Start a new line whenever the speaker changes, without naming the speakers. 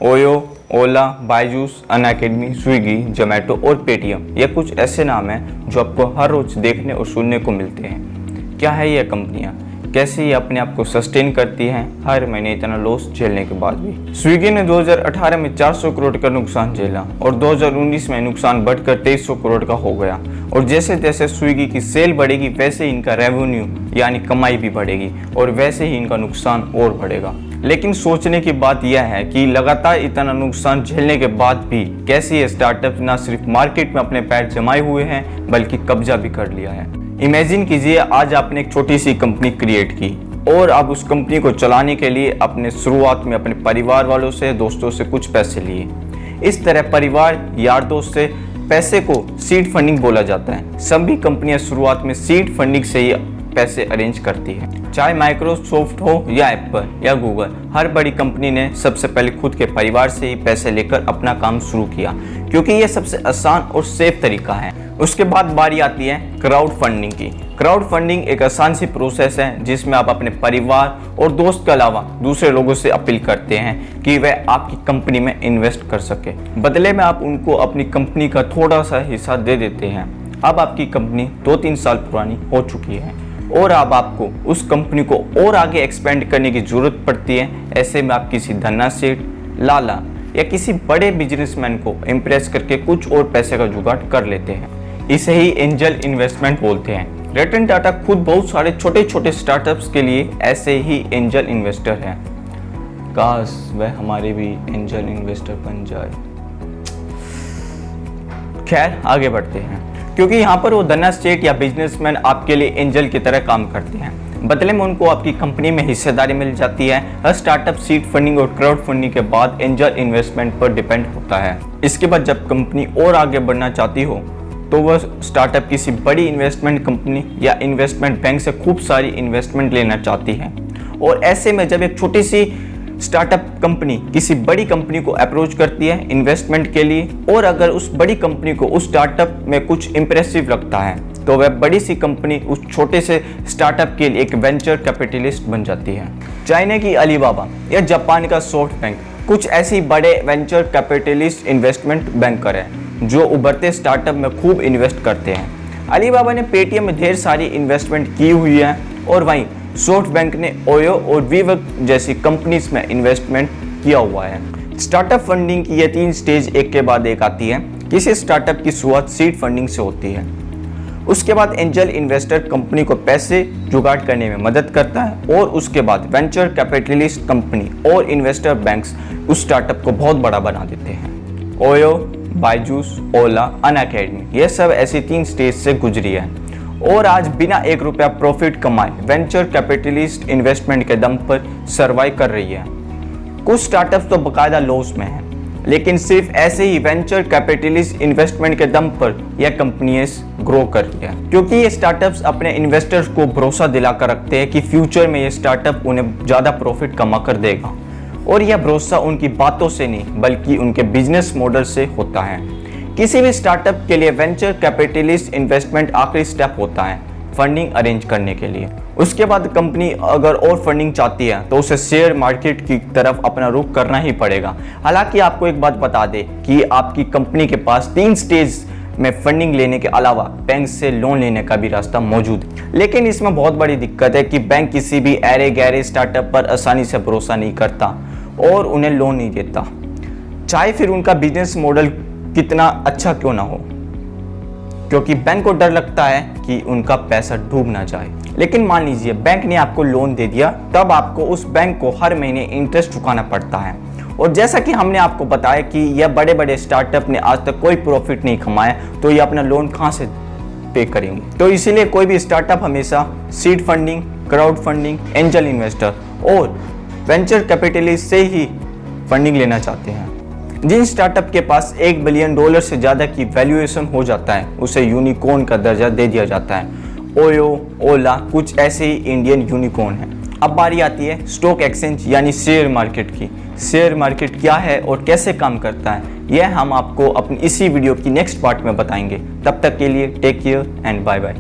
OYO, ओला, Byju's, Unacademy, Swiggy, Zomato और Paytm, ये कुछ ऐसे नाम हैं जो आपको हर रोज देखने और सुनने को मिलते हैं। क्या है ये कंपनियाँ, कैसे ये अपने आप को सस्टेन करती हैं हर महीने इतना लॉस झेलने के बाद भी। स्विगी ने 2018 में 400 करोड़ का नुकसान झेला और 2019 में नुकसान बढ़कर 2300 करोड़ का हो गया। और जैसे जैसे स्विगी की सेल बढ़ेगी वैसे ही इनका रेवेन्यू यानी कमाई भी बढ़ेगी और वैसे ही इनका नुकसान और बढ़ेगा। लेकिन सोचने की बात यह है कि लगातार इतना नुकसान झेलने के बाद भी कैसे ये स्टार्टअप न सिर्फ मार्केट में अपने पैर जमाए हुए हैं बल्कि कब्जा भी कर लिया है। इमेजिन कीजिए आज आपने एक छोटी सी कंपनी क्रिएट की और अब उस कंपनी को चलाने के लिए अपने शुरुआत में अपने परिवार वालों से, दोस्तों से कुछ पैसे लिए। इस तरह परिवार, यार दोस्त से पैसे को सीड फंडिंग बोला जाता है। सभी कंपनियां शुरुआत में सीड फंडिंग से ही पैसे अरेंज करती है। चाहे माइक्रोसॉफ्ट हो या एप्पल या गूगल, हर बड़ी कंपनी ने सबसे पहले खुद के परिवार से ही पैसे लेकर अपना काम शुरू किया क्योंकि ये सबसे आसान और सेफ तरीका है। उसके बाद बारी आती है क्राउड फंडिंग की। क्राउड फंडिंग एक आसान सी प्रोसेस है जिसमें आप अपने परिवार और दोस्त के अलावा दूसरे लोगों से अपील करते हैं कि वह आपकी कंपनी में इन्वेस्ट कर सके। बदले में आप उनको अपनी कंपनी का थोड़ा सा हिस्सा दे देते हैं। अब आपकी कंपनी 2-3 साल पुरानी हो चुकी है और अब आपको उस कंपनी को और आगे एक्सपेंड करने की जरूरत पड़ती है। ऐसे में आप किसी धन्ना सेठ, लाला या किसी बड़े बिजनेसमैन को इम्प्रेस करके कुछ और पैसे का जुगाड़ कर लेते हैं। इसे ही एंजल इन्वेस्टमेंट बोलते हैं। रतन टाटा खुद बहुत सारे छोटे छोटे स्टार्टअप्स के लिए ऐसे ही एंजल इन्वेस्टर हैं। काश वह हमारे भी एंजल इन्वेस्टर बन जाए। खैर आगे बढ़ते हैं क्योंकि यहाँ पर वो धन्ना सेठ या बिजनेसमैन आपके लिए एंजल की तरह काम करते हैं। बदले में उनको आपकी कंपनी में हिस्सेदारी मिल जाती है। हर स्टार्टअप सीड फंडिंग और क्राउड फंडिंग के बाद एंजल इन्वेस्टमेंट पर डिपेंड होता है। इसके बाद जब कंपनी और आगे बढ़ना चाहती हो तो वह स्टार्टअप किसी बड़ी इन्वेस्टमेंट कंपनी या इन्वेस्टमेंट बैंक से खूब सारी इन्वेस्टमेंट लेना चाहती है। और ऐसे में जब एक छोटी सी स्टार्टअप कंपनी किसी बड़ी कंपनी को अप्रोच करती है इन्वेस्टमेंट के लिए और अगर उस बड़ी कंपनी को उस स्टार्टअप में कुछ इंप्रेसिव लगता है तो वह बड़ी सी कंपनी उस छोटे से स्टार्टअप के लिए एक वेंचर कैपिटलिस्ट बन जाती है। चाइना की अलीबाबा या जापान का सॉफ्ट बैंक कुछ ऐसी बड़े वेंचर कैपिटलिस्ट इन्वेस्टमेंट बैंकर हैं जो उभरते स्टार्टअप में खूब इन्वेस्ट करते हैं। अलीबाबा ने पेटीएम में ढेर सारी इन्वेस्टमेंट की हुई है और वहीं सॉफ्ट बैंक ने ओयो और वीवर्क जैसी कंपनीज में इन्वेस्टमेंट किया हुआ है। स्टार्टअप फंडिंग की ये 3 स्टेज एक के बाद एक आती है। किसी स्टार्टअप की शुरुआत सीड फंडिंग से होती है। उसके बाद एंजल इन्वेस्टर कंपनी को पैसे जुगाड़ करने में मदद करता है और उसके बाद वेंचर कैपिटलिस्ट कंपनी और इन्वेस्टर बैंक्स उस स्टार्टअप को बहुत बड़ा बना देते हैं। ओयो, बायजूस, ओला, अनअकैडमी ये सब ऐसी 3 स्टेज से गुजरी है और आज बिना 1 रुपया प्रॉफिट कमाए वेंचर कैपिटलिस्ट इन्वेस्टमेंट के दम पर सर्वाइव कर रही है। कुछ स्टार्टअप्स तो बाकायदा लॉस में हैं, लेकिन सिर्फ ऐसे ही वेंचर कैपिटलिस्ट इन्वेस्टमेंट के दम पर यह कंपनियां ग्रो कर रही है क्योंकि ये स्टार्टअप्स अपने इन्वेस्टर्स को भरोसा दिलाकर रखते हैं कि फ्यूचर में ये स्टार्टअप उन्हें ज़्यादा प्रॉफिट कमा कर देगा। और यह भरोसा उनकी बातों से नहीं बल्कि उनके बिजनेस मॉडल से होता है। किसी भी स्टार्टअप के लिए वेंचर कैपिटलिस्ट इन्वेस्टमेंट आखिरी स्टेप होता है फंडिंग अरेंज करने के लिए। उसके बाद कंपनी अगर और फंडिंग चाहती है तो उसे शेयर मार्केट की तरफ अपना रुख करना ही पड़ेगा। हालांकि आपको एक बात बता दें कि आपकी कंपनी के पास 3 स्टेज में फंडिंग लेने के अलावा बैंक से लोन लेने का भी रास्ता मौजूद है। लेकिन इसमें बहुत बड़ी दिक्कत है कि बैंक किसी भी ऐरे गहरे स्टार्टअप पर आसानी से भरोसा नहीं करता और उन्हें लोन नहीं देता, चाहे फिर उनका बिजनेस मॉडल कितना अच्छा क्यों ना हो, क्योंकि बैंक को डर लगता है कि उनका पैसा डूब ना जाए। लेकिन मान लीजिए बैंक ने आपको लोन दे दिया, तब आपको उस बैंक को हर महीने इंटरेस्ट चुकाना पड़ता है। और जैसा कि हमने आपको बताया कि यह बड़े बड़े स्टार्टअप ने आज तक कोई प्रॉफिट नहीं कमाया तो ये अपना लोन कहाँ से पे करेंगे। तो इसीलिए कोई भी स्टार्टअप हमेशा seed funding, crowd funding, angel investor और वेंचर कैपिटलिस्ट से ही फंडिंग लेना चाहते हैं। जिन स्टार्टअप के पास $1 बिलियन से ज़्यादा की वैल्यूएशन हो जाता है उसे यूनिकॉर्न का दर्जा दे दिया जाता है। ओयो, ओला कुछ ऐसे ही इंडियन यूनिकॉर्न हैं। अब बारी आती है स्टॉक एक्सचेंज यानी शेयर मार्केट की। शेयर मार्केट क्या है और कैसे काम करता है यह हम आपको अपनी इसी वीडियो की नेक्स्ट पार्ट में बताएंगे। तब तक के लिए take care and bye bye.